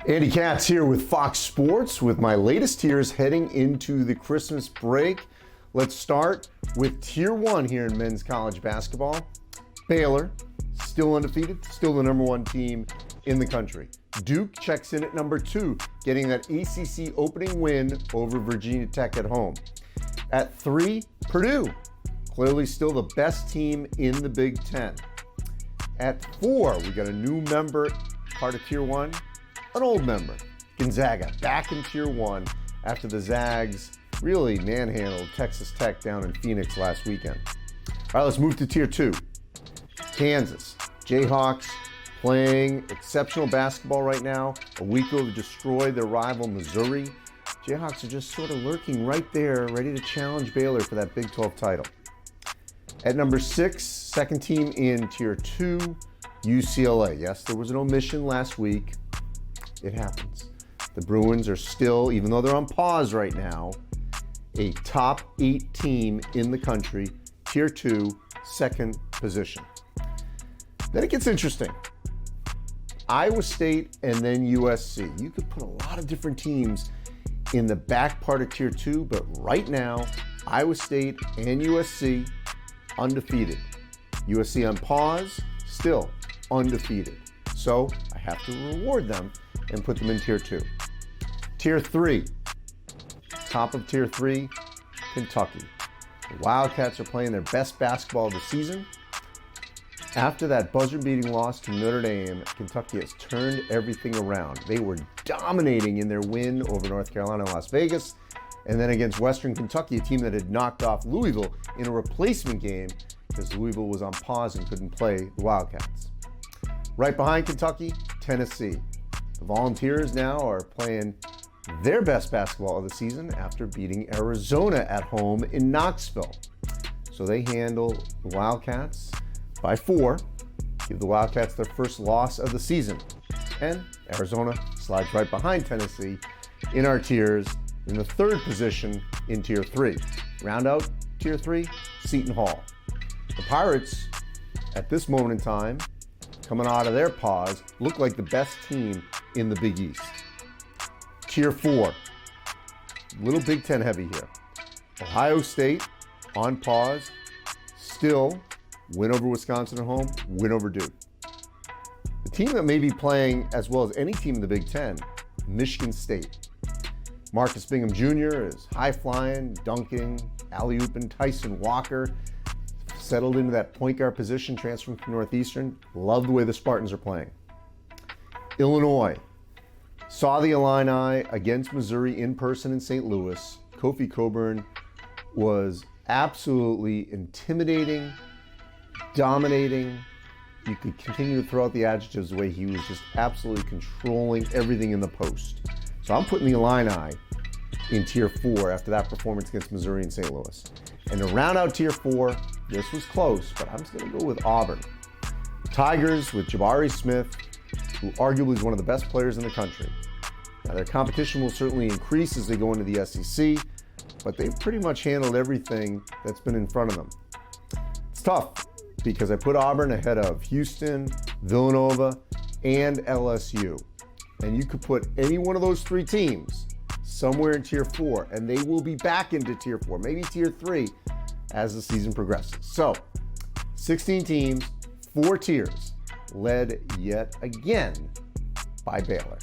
Andy Katz here with Fox Sports with my latest tiers heading into the Christmas break. Let's start with Tier 1 here in men's college basketball. Baylor, still undefeated, still the number 1 team in the country. Duke checks in at number 2, getting that ACC opening win over Virginia Tech at home. At 3, Purdue, clearly still the best team in the Big Ten. At 4, we got a new member, part of Tier 1. An old member, Gonzaga, back in Tier 1 after the Zags really manhandled Texas Tech down in Phoenix last weekend. All right, let's move to Tier 2. Kansas Jayhawks playing exceptional basketball right now. A week ago, they destroyed their rival Missouri. Jayhawks are just sort of lurking right there, ready to challenge Baylor for that Big 12 title. At number 6, second team in Tier 2, UCLA. Yes, there was an omission last week. It happens. The Bruins are still, even though they're on pause right now, a top 8 team in the country, Tier 2, second position. Then it gets interesting. Iowa State and then USC. You could put a lot of different teams in the back part of Tier 2, but right now, Iowa State and USC undefeated. USC on pause, still undefeated. So I have to reward them and put them in Tier 2. Tier 3, top of Tier 3, Kentucky. The Wildcats are playing their best basketball of the season. After that buzzer-beating loss to Notre Dame, Kentucky has turned everything around. They were dominating in their win over North Carolina and Las Vegas, and then against Western Kentucky, a team that had knocked off Louisville in a replacement game because Louisville was on pause and couldn't play the Wildcats. Right behind Kentucky, Tennessee. The Volunteers now are playing their best basketball of the season after beating Arizona at home in Knoxville. So they handle the Wildcats by 4, give the Wildcats their first loss of the season. And Arizona slides right behind Tennessee in our tiers in the 3rd position in Tier 3. Round out Tier 3, Seton Hall. The Pirates, at this moment in time, coming out of their pause, look like the best team in the Big East. Tier 4, little Big Ten heavy here. Ohio State on pause, still win over Wisconsin at home, win over Duke. The team that may be playing as well as any team in the Big Ten, Michigan State. Marcus Bingham Jr. is high-flying, dunking, alley-ooping. Tyson Walker settled into that point guard position, transferring from Northeastern. Love the way the Spartans are playing. Illinois saw the Illini against Missouri in person in St. Louis. Kofi Cockburn was absolutely intimidating, dominating. You could continue to throw out the adjectives the way he was just absolutely controlling everything in the post. So I'm putting the Illini in Tier 4 after that performance against Missouri and St. Louis. And to round out Tier 4, this was close, but I'm just going to go with Auburn. Tigers with Jabari Smith, who arguably is one of the best players in the country. Now, their competition will certainly increase as they go into the SEC, but they've pretty much handled everything that's been in front of them. It's tough because I put Auburn ahead of Houston, Villanova, and LSU. And you could put any one of those 3 teams somewhere in Tier 4, and they will be back into Tier 4, maybe Tier 3 as the season progresses. So, 16 teams, 4 tiers, led yet again by Baylor.